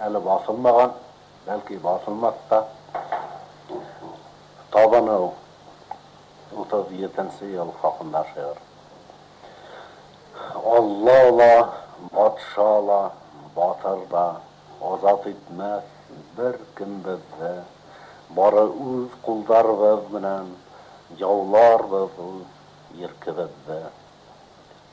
әлі басылмаған, бәлки басылмас та. Табаны 37 ел хакында шигырь. Алла патшала, батыр да азат итмәс бер кем безне. Бары үз кулдарыбыз белән яуларбыз үз иркебезне.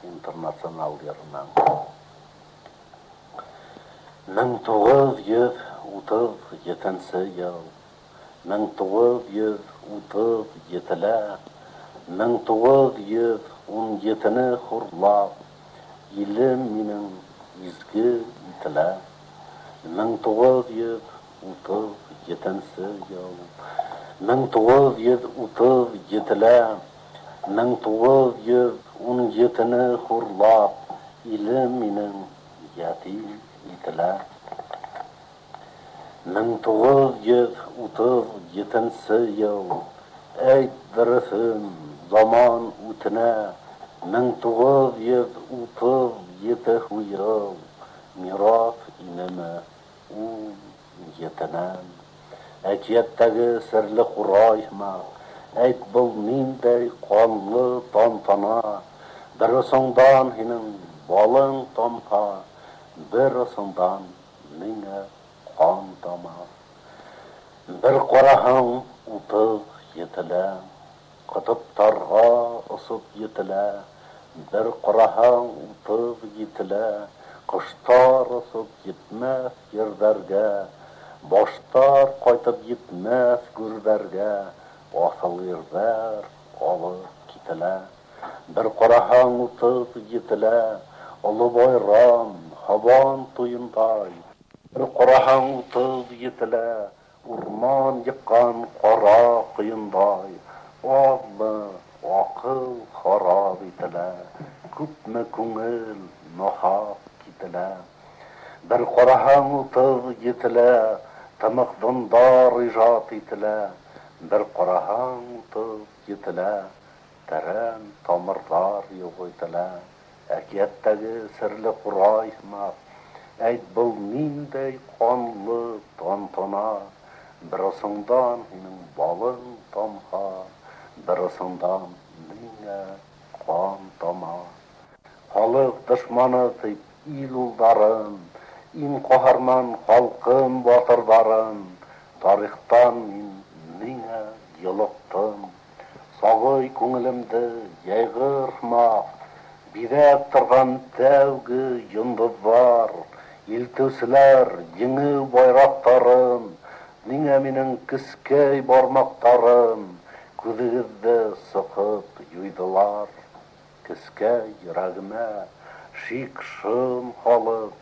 Интернационал йөреннән. 1937 ел, 1937-лә, 1917-не хурлап, илем минем изге ителә. 1937 ел, 1937-лә, 1917-не хурлап, илем минем ятим ителә. 1937 ел, әйт дөресен, заман үтенә. 1937 ел, мирас инеме ул етенән. Әкияттәге серле курайма, әйт был ниндәй канлы тантана. Дөресеңдән һинең балың тамха, берсеңдән миңа кан тама. Бер караһаң 37-лә, кытыптарга ысып етелә. Бер караһаң 37-лә, кыштар ысып етмәс ердәргә. Баштар кайтып етмәс гүрбәргә. Асыл ердәр алып кителә. Бер караһаң 37-лә, олы байрам, һабан туйындай. Бер караһаң 37-лә, урман йыккан кара кыендай. Аллы акыл харап ителә, күпме күңел нахак кителә. Бер караһаң 37-лә, тымык-дындар иҗат ителә. Бер караһаң 37-лә, тәрән тамырлар югытыла. Әкияттәге серле курайма, әйт был ниндәй канлы тантана. Берсеңдән һинең балың тамха, берсеңдән миңа кан тама. Халык дошманы тип ил улдарын, ин каһарман халкым батырларын. Тарихтан миңа йылыктым, сагый күңелемде яйгырма. Бирәп торган тәүге йондызлар, илтүселәр еңү байрактарын. Нигә минең кескәй бармактарым күзегезде сыкып юйдылар. Кескәй йөрәгемә шик-шым халык,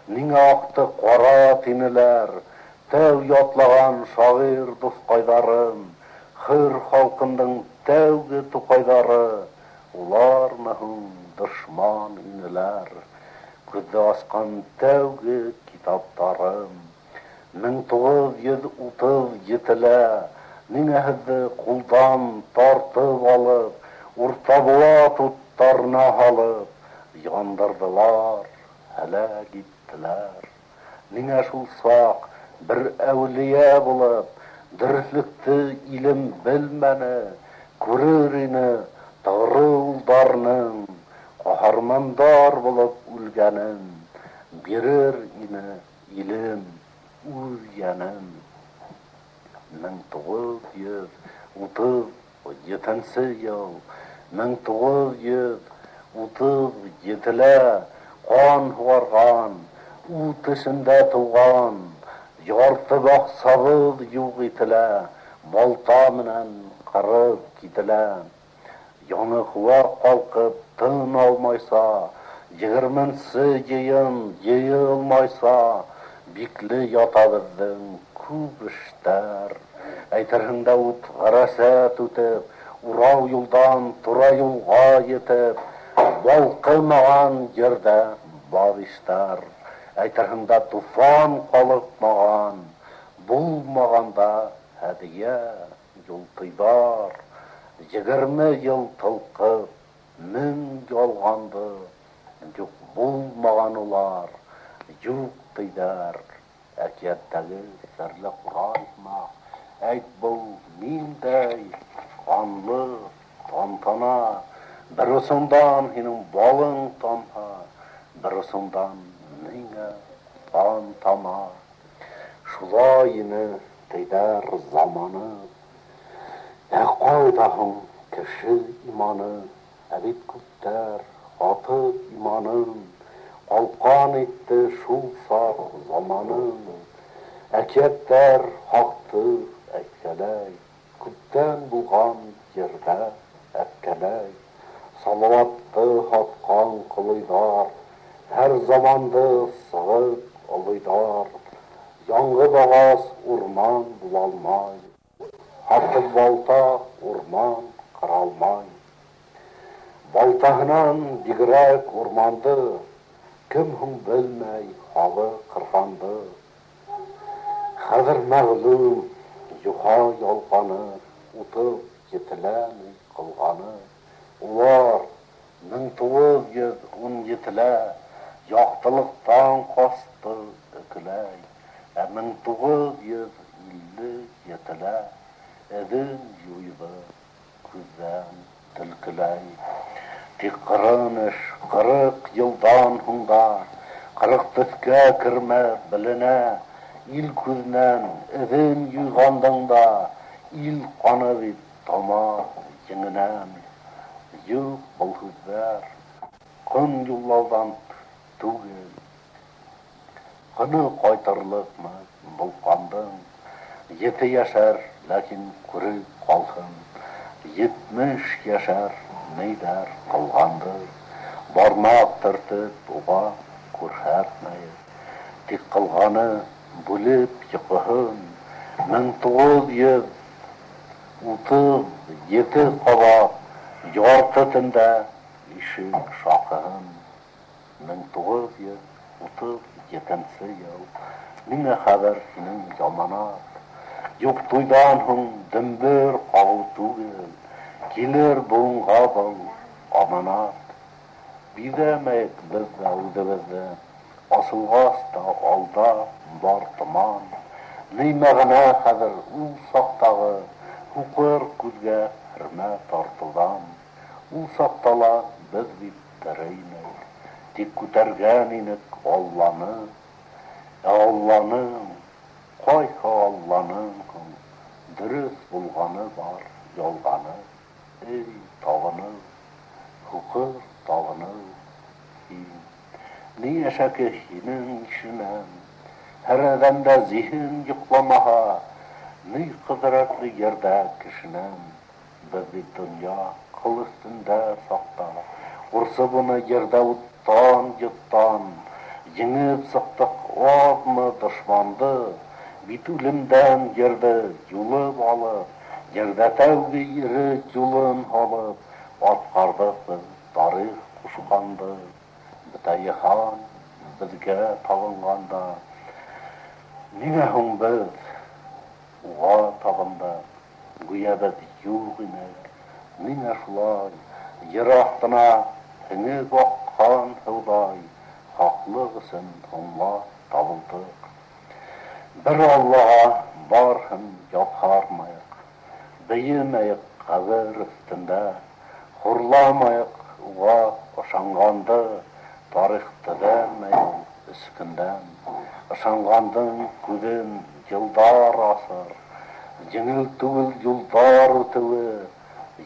нигә акты кара тинеләр. Тәү ятлаган шагыйрь дускайдарым, хөр халкымның тәүге тукайдары. Уларны һуң дошман инеләр, күзде ачкан тәүге китаптарым. 1937-лә, нигә һеҙҙе ҡулдан тартып алып, урта була туттарына һалып, яндырҙылар, һәлак иттеләр. Нигә шул саҡ бер әүлиә булып, дөрөҫлөктө илем белмәне, күрер ине тағры улдарның ҡаһармандар булып үлгәнен, бирер ине илем үҙ йәнен. 1937 ел, 1937-лә, ҡан һуарған, ут эсендә тыуған, ярты баҡсабыҙ юҡ ителә, балта менән ҡырып кителә. Яңы һуа ҡалҡып тын алмайса, 20-нсе йыйын йыйылмайса, бикле ята беҙҙең күп эштәр. Әйтерһең дә ут ғәрәсәт үтеп, урау юлдан тура юлға етеп, балҡымаған ерҙә баҙ иштәр. Әйтерһең дә туфан ҡалыҡмаған, булмағанда һәдиә юлтыйҙар. 20 йыл тылҡып, 1000 ялғанды, юҡ булмаған улар, юҡ тиҙәр, әкияттәге серлі құрайма, әйт бұл миндәй қанлы тантана, бір ұсындан хинің балың танха, бір ұсындан міңе қан тама. Шулайыны тейдер заманы, қойдағың кіші иманы, әбет күттер аты иманын, қалқан етті шул сар заманын. Әкияттер хақты әйткәләй, күптен булган жердә әткәләй. Салаватты хатқан қылыйдар, һәр заманды сығып алыйдар. Яңғы бағас урман булалмай, хатып балта урман қаралмай. Балтаһынан бигрәк урманды, кем һуң белмәй халы қырғанды. Хәзер мәгълүм юха ялғаны, утып етеләми қылғаны. Улар 1917-лә яктылыктан касты өкеләй, 1957-лә эҙен юйҙы күҙҙән төлкөләй. Тик ҡырыныш 40 йылдан һуң да 45-кә кермә беленә. Ил күҙенән эҙен юйғандың да ил ҡаны бит тама еңенән. Юҡ был һүҙҙәр ҡын юллауҙан түгел. Ҡыны ҡайтырлыҡмы был ҡандың? 7 йәшәр, ләкин күреп ҡалһын. 70 йәшәр нейҙәр ҡылғанды. Бармаҡ тыртып уға күрһәтмәйер. Тик ҡылғаны бүлеп йоҡоһон. 1937 ҡабат ярты төндә ишек шаҡыһын. 1937 йыл. Ниңә хәбәр һинең яманат? Юҡ туйҙан һуң дөмбөр ҡағыу түгел, килер буңға был аманат. Биҙәмәйек беҙ ҙә үҙебеҙҙе, асылғас та алда бар томан. Ни мәғәнә хәҙер ул саҡтағы һуҡыр күҙгә һөрмә тартыуҙан. Ул саҡта ла беҙ бит терейнек, тик күтәргән инек Алланы. Алланың, ҡайһы Алланың һуң дөрөҫ булғаны бар ялғаны. Эй, табыны, һуҡыр табыны һин. Ни әшәке һинең ишенән, һәр әҙәмдә зиһен йоҡламаһа, ни ҡыҙрәтле ерҙә кешенән. Беҙ бит донъя ҡыл өҫтөндә саҡта, ҡурсы быны ерҙә уттан, йоттан, еңеп сыҡтыҡ аҙмы дошманды. Бит үлемдән ерҙе юлып алып, ерҙә тәүге ирек юлын һалып, атҡарҙыҡ беҙ тарих ҡушҡанды. Бетәйхан беҙгә табынғанда, ниңә һуң беҙ уға табында? Гүйә беҙ юҡ инек. Ниңә шулай ер аҫтына һеңеп аҡҡан һыуҙай хаҡлыҡ өсөн һуңлап табылдыҡ? Бер Аллаға барһын япһармайыҡ, бейемәйек ҡәбер өҫтөндә, хурламайыҡ уға ышанғанды. Тарих төҙәлмәй өскөндән, ышанғандың күҙен йылдар асыр. Еңел түгел юлдар үтеүе,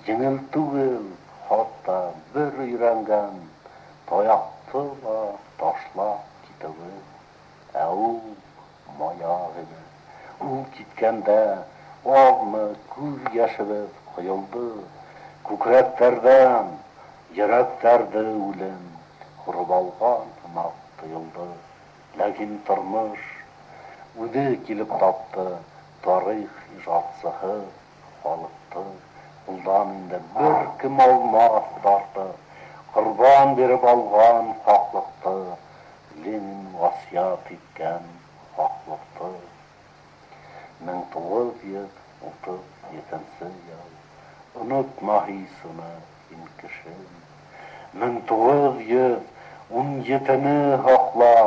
еңел түгел хатта бер өйрәнгән таяҡты ла ташлап китеүе. Ә ул маяҡ ине. Ул киткәндә аҙмы күҙ йәшебеҙ ҡойолдо. Күкрәктәрҙән йөрәктәрҙе үлем ҡороп алған һымаҡ тойолдо. Ләкин тормош үҙе килеп тапты тарих ижадсыһы халыҡты. Ҡулдан инде бер кем алмаҫ тартып, ҡорбан биреп алған хаҡлыҡты, Ленин васыят иткән хаҡлыҡты. 1937 йыл. Онотма һис уны һин кешем. 1917-не һаҡла,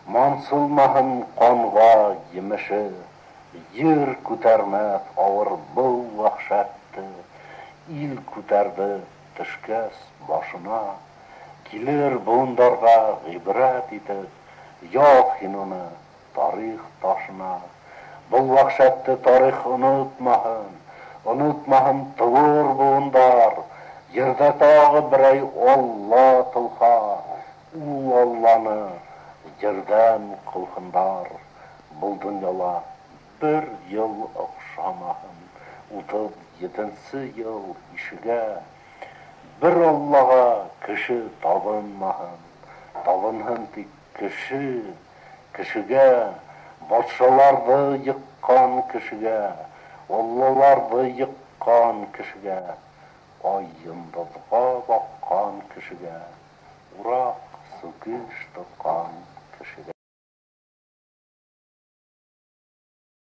Мансылмаһын қанға еміші, ер күтәрмәс ауыр бұл вахшатты, ил күтәрді төшкәс башына, килер буындарға ғибрат итеп, яҙ һин уны тарих ташына. Бұл вахшатты тарих онотмаһын тыуыр буындар, ердә тағы берәй Алла тылха, ул Алланы ердән кылһындар. Бұл дөньяла бер ел оҡшамаһын, 37-нче ел ишегә. Bir Аллаға кеше табынмаһын, табынһын тик кешегә, батшаларҙы йыҡҡан кешегә, Аллаларҙы йыҡҡан кешегә, ай йондоҙға баҡҡан кешегә, ураҡ сүкеш тотҡан